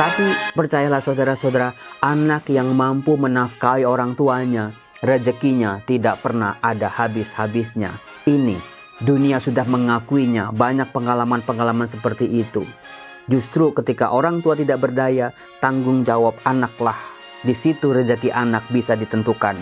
Tapi percayalah saudara-saudara, anak yang mampu menafkahi orang tuanya, rezekinya tidak pernah ada habis-habisnya. Ini, dunia sudah mengakuinya, banyak pengalaman-pengalaman seperti itu. Justru ketika orang tua tidak berdaya, tanggung jawab anaklah. Di situ rezeki anak bisa ditentukan.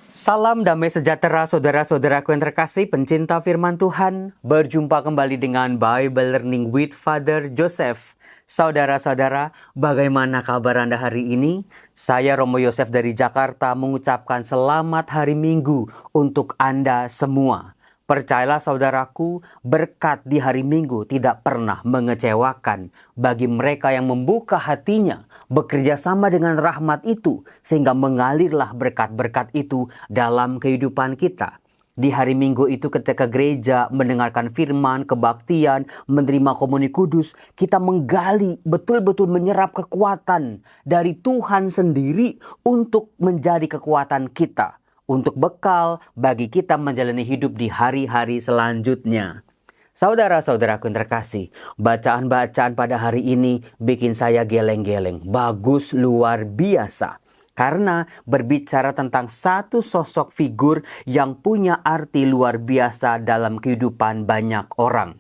Salam damai sejahtera saudara-saudaraku yang terkasih, pencinta firman Tuhan. Berjumpa kembali dengan Bible Learning with Father Joseph. Saudara-saudara, bagaimana kabar Anda hari ini? Saya Romo Yosef dari Jakarta mengucapkan selamat hari Minggu untuk Anda semua. Percayalah saudaraku, berkat di hari Minggu tidak pernah mengecewakan bagi mereka yang membuka hatinya, bekerja sama dengan rahmat itu, sehingga mengalirlah berkat-berkat itu dalam kehidupan kita. Di hari Minggu itu ketika gereja mendengarkan firman, kebaktian, menerima komuni kudus, kita menggali, betul-betul menyerap kekuatan dari Tuhan sendiri untuk menjadi kekuatan kita. Untuk bekal bagi kita menjalani hidup di hari-hari selanjutnya. Saudara-saudaraku yang terkasih, bacaan-bacaan pada hari ini bikin saya geleng-geleng. Bagus, luar biasa. Karena berbicara tentang satu sosok figur yang punya arti luar biasa dalam kehidupan banyak orang.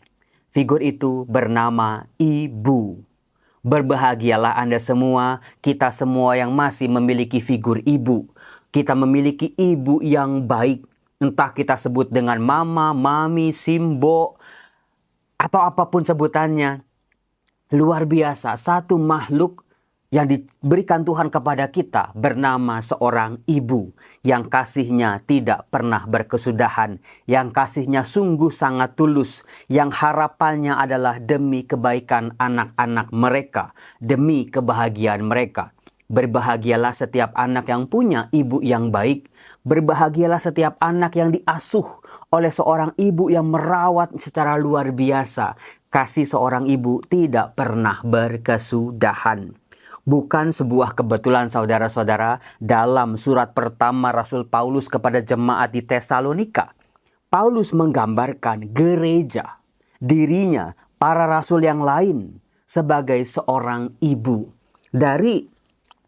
Figur itu bernama ibu. Berbahagialah Anda semua, kita semua yang masih memiliki figur ibu. Kita memiliki ibu yang baik. Entah kita sebut dengan mama, mami, simbo, atau apapun sebutannya. Luar biasa, satu makhluk yang diberikan Tuhan kepada kita bernama seorang ibu. Yang kasihnya tidak pernah berkesudahan. Yang kasihnya sungguh sangat tulus. Yang harapannya adalah demi kebaikan anak-anak mereka. Demi kebahagiaan mereka. Berbahagialah setiap anak yang punya ibu yang baik. Berbahagialah setiap anak yang diasuh oleh seorang ibu yang merawat secara luar biasa. Kasih seorang ibu tidak pernah berkesudahan. Bukan sebuah kebetulan saudara-saudara, dalam surat pertama Rasul Paulus kepada jemaat di Tesalonika, Paulus menggambarkan gereja, dirinya, para rasul yang lain sebagai seorang ibu. Dari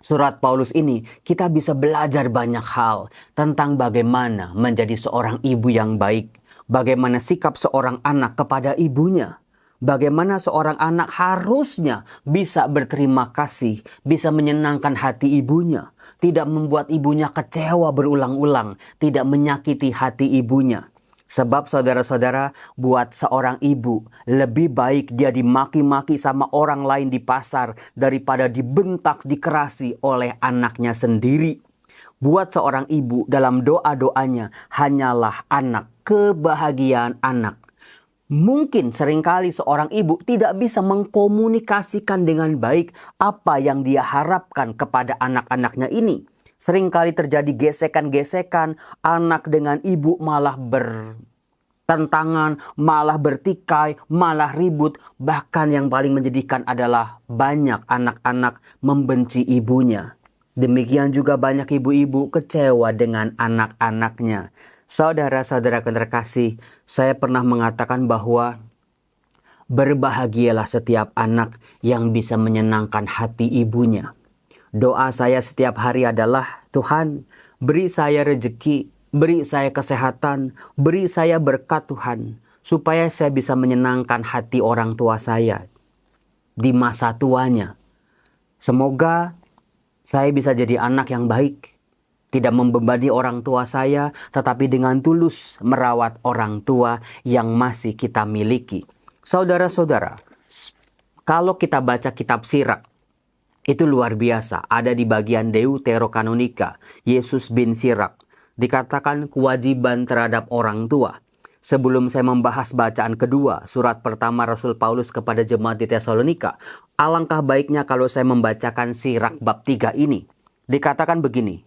surat Paulus ini kita bisa belajar banyak hal tentang bagaimana menjadi seorang ibu yang baik. Bagaimana sikap seorang anak kepada ibunya. Bagaimana seorang anak harusnya bisa berterima kasih, bisa menyenangkan hati ibunya. Tidak membuat ibunya kecewa berulang-ulang, tidak menyakiti hati ibunya. Sebab saudara-saudara, buat seorang ibu, lebih baik dia dimaki-maki sama orang lain di pasar daripada dibentak, dikerasi oleh anaknya sendiri. Buat seorang ibu dalam doa-doanya hanyalah anak, kebahagiaan anak. Mungkin seringkali seorang ibu tidak bisa mengkomunikasikan dengan baik apa yang dia harapkan kepada anak-anaknya ini. Seringkali terjadi gesekan-gesekan, anak dengan ibu malah bertentangan, malah bertikai, malah ribut. Bahkan yang paling menyedihkan adalah banyak anak-anak membenci ibunya. Demikian juga banyak ibu-ibu kecewa dengan anak-anaknya. Saudara-saudara yang terkasih, saya pernah mengatakan bahwa berbahagialah setiap anak yang bisa menyenangkan hati ibunya. Doa saya setiap hari adalah, Tuhan, beri saya rezeki, beri saya kesehatan, beri saya berkat Tuhan, supaya saya bisa menyenangkan hati orang tua saya di masa tuanya. Semoga saya bisa jadi anak yang baik, tidak membebani orang tua saya, tetapi dengan tulus merawat orang tua yang masih kita miliki. Saudara-saudara, kalau kita baca kitab Sirak, itu luar biasa. Ada di bagian Deuterokanonika, Yesus bin Sirak. Dikatakan kewajiban terhadap orang tua. Sebelum saya membahas bacaan kedua, surat pertama Rasul Paulus kepada jemaat di Tesalonika, alangkah baiknya kalau saya membacakan Sirak bab 3 ini. Dikatakan begini,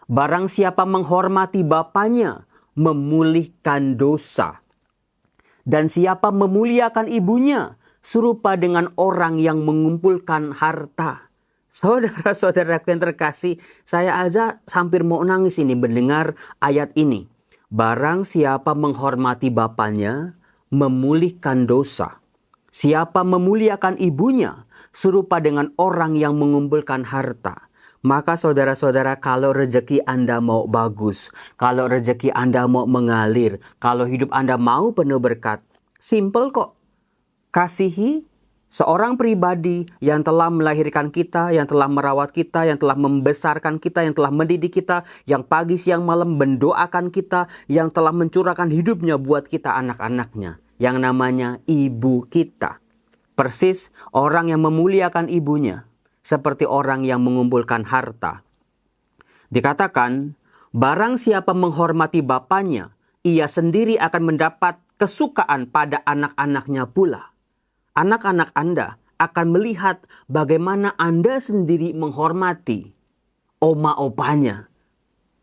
barang siapa menghormati bapaknya, memulihkan dosa. Dan siapa memuliakan ibunya, serupa dengan orang yang mengumpulkan harta. Saudara-saudara yang terkasih, saya aja hampir mau nangis ini mendengar ayat ini. Barang siapa menghormati bapaknya, memulihkan dosa. Siapa memuliakan ibunya, serupa dengan orang yang mengumpulkan harta. Maka saudara-saudara, kalau rezeki Anda mau bagus, kalau rezeki Anda mau mengalir, kalau hidup Anda mau penuh berkat, simple kok. Kasihi seorang pribadi yang telah melahirkan kita, yang telah merawat kita, yang telah membesarkan kita, yang telah mendidik kita, yang pagi siang malam mendoakan kita, yang telah mencurahkan hidupnya buat kita anak-anaknya, yang namanya ibu kita. Persis orang yang memuliakan ibunya, seperti orang yang mengumpulkan harta. Dikatakan, barang siapa menghormati bapaknya, ia sendiri akan mendapat kesukaan pada anak-anaknya pula. Anak-anak Anda akan melihat bagaimana Anda sendiri menghormati oma-opanya,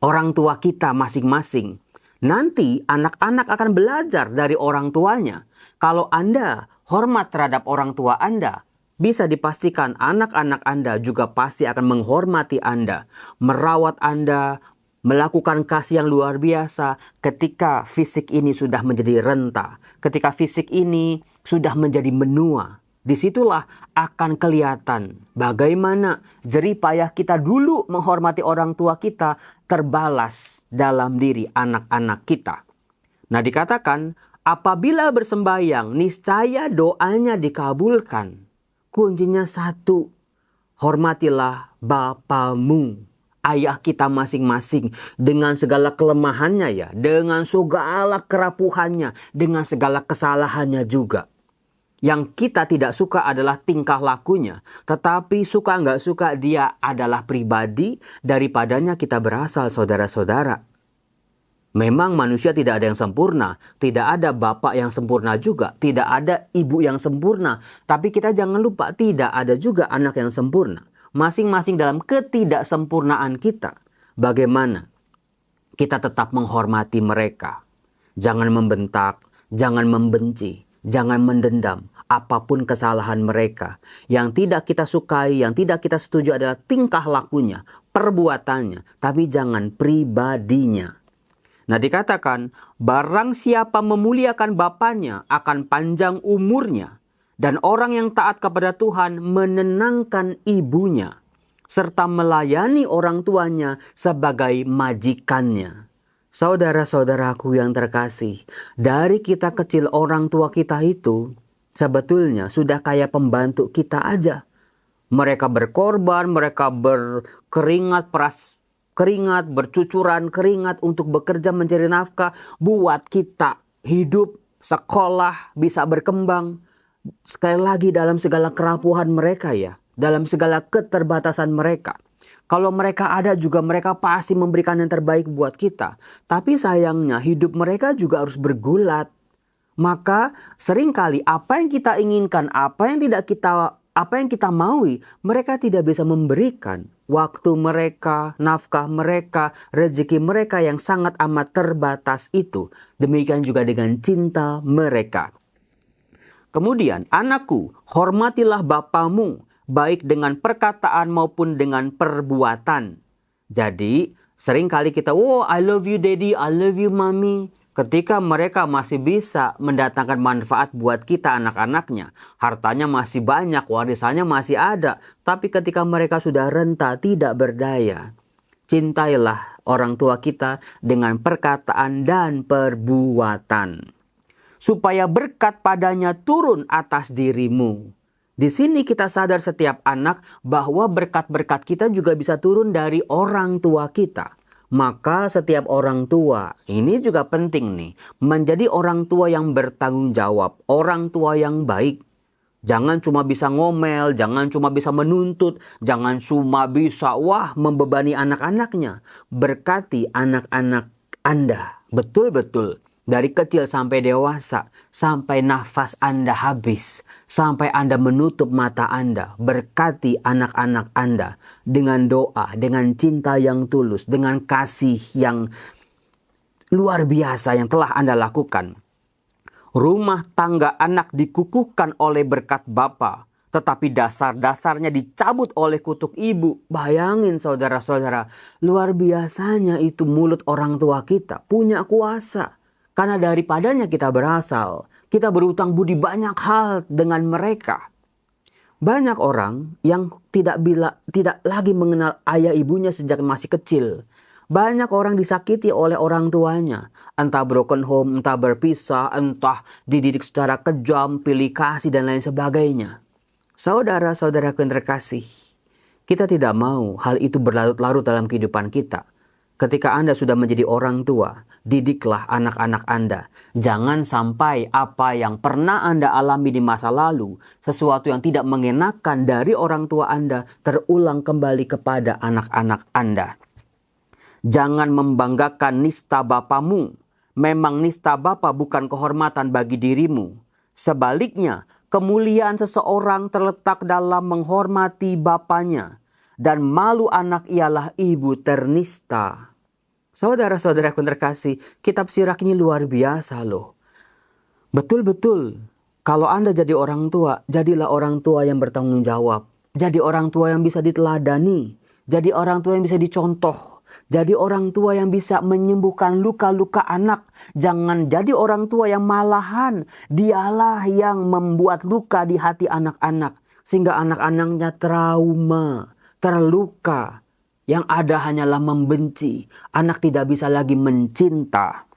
orang tua kita masing-masing. Nanti anak-anak akan belajar dari orang tuanya. Kalau Anda hormat terhadap orang tua Anda, bisa dipastikan anak-anak Anda juga pasti akan menghormati Anda, merawat Anda, melakukan kasih yang luar biasa ketika fisik ini sudah menjadi renta, ketika fisik ini sudah menjadi menua. Disitulah akan kelihatan bagaimana jerih payah kita dulu menghormati orang tua kita terbalas dalam diri anak-anak kita. Nah, dikatakan apabila bersembahyang niscaya doanya dikabulkan. Kuncinya satu, hormatilah bapamu, ayah kita masing-masing dengan segala kelemahannya ya, dengan segala kerapuhannya, dengan segala kesalahannya juga. Yang kita tidak suka adalah tingkah lakunya, tetapi suka nggak suka dia adalah pribadi, daripadanya kita berasal saudara-saudara. Memang manusia tidak ada yang sempurna, tidak ada bapak yang sempurna juga, tidak ada ibu yang sempurna. Tapi kita jangan lupa tidak ada juga anak yang sempurna. Masing-masing dalam ketidaksempurnaan kita. Bagaimana kita tetap menghormati mereka. Jangan membentak, jangan membenci, jangan mendendam. Apapun kesalahan mereka. Yang tidak kita sukai, yang tidak kita setuju adalah tingkah lakunya, perbuatannya. Tapi jangan pribadinya. Nah, dikatakan, barang siapa memuliakan bapaknya akan panjang umurnya, dan orang yang taat kepada Tuhan menenangkan ibunya, serta melayani orang tuanya sebagai majikannya. Saudara-saudaraku yang terkasih, dari kita kecil orang tua kita itu sebetulnya sudah kayak pembantu kita aja. Mereka berkorban, mereka berkeringat, bercucuran keringat untuk bekerja mencari nafkah buat kita hidup, sekolah, bisa berkembang. Sekali lagi dalam segala kerapuhan mereka ya, dalam segala keterbatasan mereka. Kalau mereka ada juga mereka pasti memberikan yang terbaik buat kita. Tapi sayangnya hidup mereka juga harus bergulat. Maka seringkali apa yang kita inginkan, apa yang kita maui, mereka tidak bisa memberikan. Waktu mereka, nafkah mereka, rezeki mereka yang sangat amat terbatas itu. Demikian juga dengan cinta mereka. Kemudian, anakku, hormatilah bapamu, baik dengan perkataan maupun dengan perbuatan. Jadi, seringkali kita, I love you daddy, I love you mommy. Ketika mereka masih bisa mendatangkan manfaat buat kita anak-anaknya. Hartanya masih banyak, warisannya masih ada. Tapi ketika mereka sudah renta, tidak berdaya. Cintailah orang tua kita dengan perkataan dan perbuatan. Supaya berkat padanya turun atas dirimu. Di sini kita sadar setiap anak bahwa berkat-berkat kita juga bisa turun dari orang tua kita. Maka setiap orang tua, ini juga penting nih, menjadi orang tua yang bertanggung jawab, orang tua yang baik. Jangan cuma bisa ngomel, jangan cuma bisa menuntut, jangan cuma bisa membebani anak-anaknya. Berkati anak-anak Anda, betul-betul. Dari kecil sampai dewasa, sampai nafas Anda habis, sampai Anda menutup mata Anda, berkati anak-anak Anda dengan doa, dengan cinta yang tulus, dengan kasih yang luar biasa yang telah Anda lakukan. Rumah tangga anak dikukuhkan oleh berkat Bapa, tetapi dasar-dasarnya dicabut oleh kutuk ibu. Bayangin saudara-saudara, luar biasanya itu mulut orang tua kita punya kuasa. Karena daripadanya kita berasal. Kita berutang budi banyak hal dengan mereka. Banyak orang yang tidak lagi mengenal ayah ibunya sejak masih kecil. Banyak orang disakiti oleh orang tuanya. Entah broken home, entah berpisah, entah dididik secara kejam, pilih kasih, dan lain sebagainya. Saudara-saudaraku yang terkasih, kita tidak mau hal itu berlarut-larut dalam kehidupan kita. Ketika Anda sudah menjadi orang tua, didiklah anak-anak Anda. Jangan sampai apa yang pernah Anda alami di masa lalu, sesuatu yang tidak mengenakan dari orang tua Anda, terulang kembali kepada anak-anak Anda. Jangan membanggakan nista bapamu. Memang nista bapa bukan kehormatan bagi dirimu. Sebaliknya, kemuliaan seseorang terletak dalam menghormati bapanya. Dan malu anak ialah ibu ternista. Saudara-saudaraku terkasih, kitab Sirach ini luar biasa loh. Betul-betul, kalau Anda jadi orang tua, jadilah orang tua yang bertanggung jawab. Jadi orang tua yang bisa diteladani. Jadi orang tua yang bisa dicontoh. Jadi orang tua yang bisa menyembuhkan luka-luka anak. Jangan jadi orang tua yang malahan dialah yang membuat luka di hati anak-anak. Sehingga anak-anaknya trauma, terluka. Yang ada hanyalah membenci. Anak tidak bisa lagi mencinta.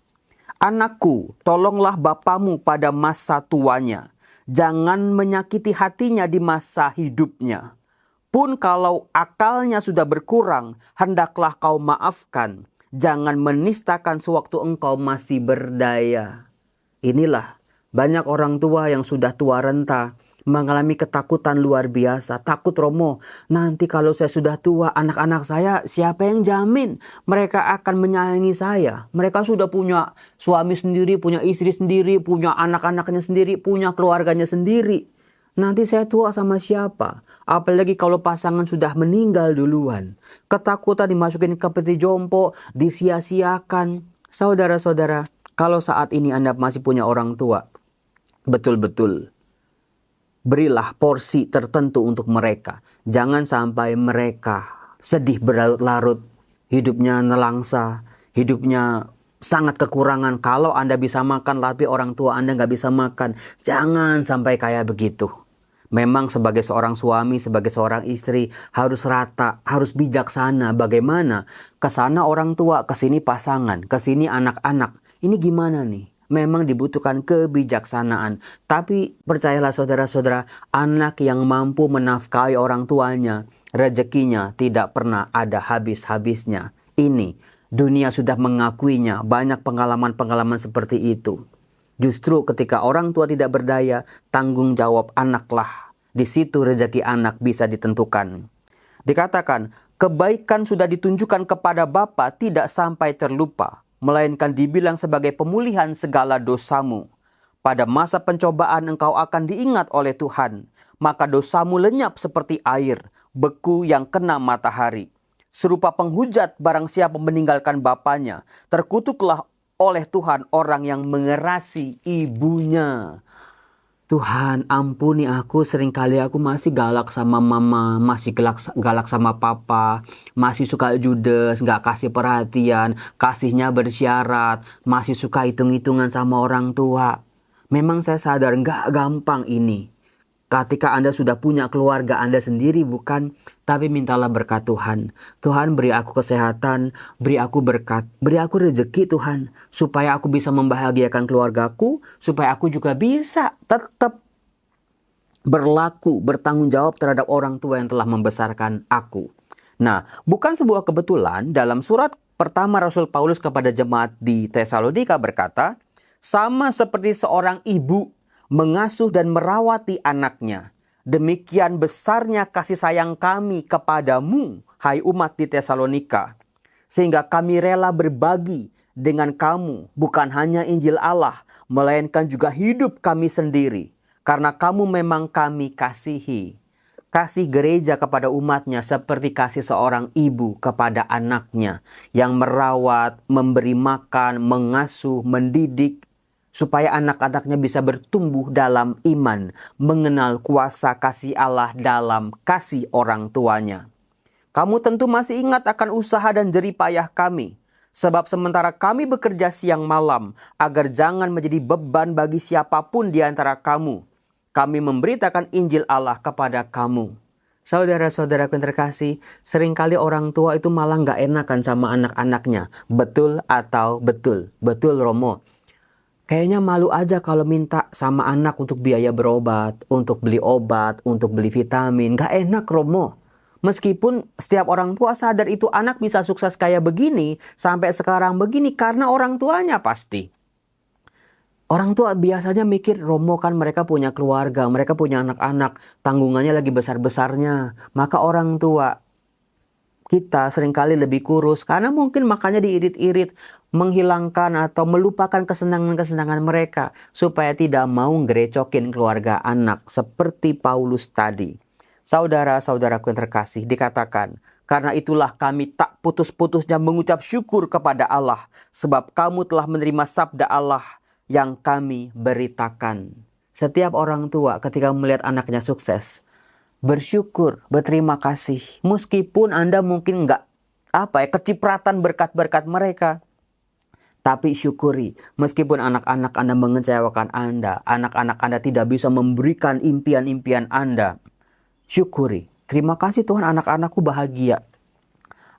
Anakku, tolonglah bapamu pada masa tuanya. Jangan menyakiti hatinya di masa hidupnya. Pun kalau akalnya sudah berkurang, hendaklah kau maafkan. Jangan menistakan sewaktu engkau masih berdaya. Inilah banyak orang tua yang sudah tua renta mengalami ketakutan luar biasa. Takut, Romo, nanti kalau saya sudah tua, anak-anak saya siapa yang jamin mereka akan menyayangi saya? Mereka sudah punya suami sendiri, punya istri sendiri, punya anak-anaknya sendiri, punya keluarganya sendiri. Nanti saya tua sama siapa? Apalagi kalau pasangan sudah meninggal duluan. Ketakutan dimasukin ke peti jompo, disia-siakan. Saudara-saudara, kalau saat ini Anda masih punya orang tua, betul-betul berilah porsi tertentu untuk mereka. Jangan sampai mereka sedih berlarut-larut, hidupnya nelangsa, hidupnya sangat kekurangan. Kalau Anda bisa makan, tapi orang tua Anda nggak bisa makan. Jangan sampai kayak begitu. Memang sebagai seorang suami, sebagai seorang istri harus rata, harus bijaksana. Bagaimana? Kesana orang tua, kesini pasangan, kesini anak-anak. Ini gimana nih? Memang dibutuhkan kebijaksanaan. Tapi percayalah saudara-saudara, anak yang mampu menafkahi orang tuanya, rezekinya tidak pernah ada habis-habisnya. Ini, dunia sudah mengakuinya, banyak pengalaman-pengalaman seperti itu. Justru ketika orang tua tidak berdaya, tanggung jawab anaklah. Di situ rezeki anak bisa ditentukan. Dikatakan, kebaikan sudah ditunjukkan kepada bapa tidak sampai terlupa, melainkan dibilang sebagai pemulihan segala dosamu. Pada masa pencobaan engkau akan diingat oleh Tuhan, maka dosamu lenyap seperti air, beku yang kena matahari. Serupa penghujat barang siapa meninggalkan bapanya, terkutuklah oleh Tuhan orang yang mengerasi ibunya. Tuhan, ampuni aku, seringkali aku masih galak sama mama, masih galak sama papa, masih suka judes, gak kasih perhatian, kasihnya bersyarat, masih suka hitung-hitungan sama orang tua. Memang saya sadar gak gampang ini. Ketika Anda sudah punya keluarga Anda sendiri, bukan? Tapi mintalah berkat Tuhan. Tuhan, beri aku kesehatan, beri aku berkat, beri aku rezeki Tuhan. Supaya aku bisa membahagiakan keluargaku, supaya aku juga bisa tetap berlaku, bertanggung jawab terhadap orang tua yang telah membesarkan aku. Nah, bukan sebuah kebetulan dalam surat pertama Rasul Paulus kepada jemaat di Tesalonika berkata, sama seperti seorang ibu mengasuh dan merawati anaknya, demikian besarnya kasih sayang kami kepadamu, hai umat di Tesalonika, sehingga kami rela berbagi dengan kamu bukan hanya Injil Allah, melainkan juga hidup kami sendiri, karena kamu memang kami kasihi. Kasih gereja kepada umatnya seperti kasih seorang ibu kepada anaknya, yang merawat, memberi makan, mengasuh, mendidik, supaya anak-anaknya bisa bertumbuh dalam iman, mengenal kuasa kasih Allah dalam kasih orang tuanya. Kamu tentu masih ingat akan usaha dan jerih payah kami, sebab sementara kami bekerja siang malam, agar jangan menjadi beban bagi siapapun di antara kamu. kami memberitakan Injil Allah kepada kamu. Saudara-saudaraku yang terkasih, seringkali orang tua itu malah nggak enakan sama anak-anaknya. Betul atau betul? Betul, Romo. Kayaknya malu aja kalau minta sama anak untuk biaya berobat, untuk beli obat, untuk beli vitamin. Nggak enak, Romo. Meskipun setiap orang tua sadar itu anak bisa sukses kayak begini, sampai sekarang begini, karena orang tuanya pasti. Orang tua biasanya mikir, Romo kan mereka punya keluarga, mereka punya anak-anak, tanggungannya lagi besar-besarnya. Maka orang tua kita seringkali lebih kurus, karena mungkin makanya diirit-irit, menghilangkan atau melupakan kesenangan-kesenangan mereka, supaya tidak mau ngerecokin keluarga anak, seperti Paulus tadi. Saudara-saudaraku yang terkasih, dikatakan, karena itulah kami tak putus-putusnya mengucap syukur kepada Allah, sebab kamu telah menerima sabda Allah yang kami beritakan. Setiap orang tua ketika melihat anaknya sukses, bersyukur, berterima kasih. Meskipun Anda mungkin kecipratan berkat-berkat mereka. Tapi syukuri, meskipun anak-anak Anda mengecewakan Anda, anak-anak Anda tidak bisa memberikan impian-impian Anda. Syukuri, terima kasih Tuhan, anak-anakku bahagia.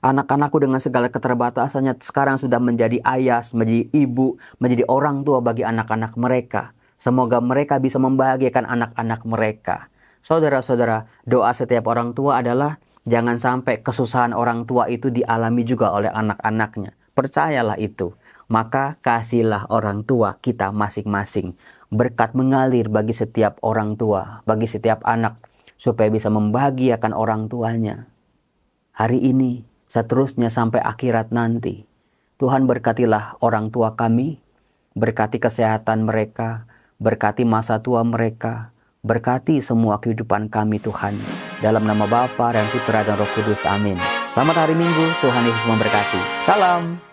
Anak-anakku dengan segala keterbatasannya sekarang sudah menjadi ayah, menjadi ibu, menjadi orang tua bagi anak-anak mereka. Semoga mereka bisa membahagiakan anak-anak mereka. Saudara-saudara, doa setiap orang tua adalah jangan sampai kesusahan orang tua itu dialami juga oleh anak-anaknya. Percayalah itu. Maka kasihlah orang tua kita masing-masing. Berkat mengalir bagi setiap orang tua, bagi setiap anak, supaya bisa membahagiakan orang tuanya. Hari ini, seterusnya sampai akhirat nanti. Tuhan berkatilah orang tua kami, berkati kesehatan mereka, berkati masa tua mereka, berkati semua kehidupan kami Tuhan. Dalam nama Bapa dan Putra dan Roh Kudus, amin. Selamat hari Minggu, Tuhan Yesus memberkati. Salam.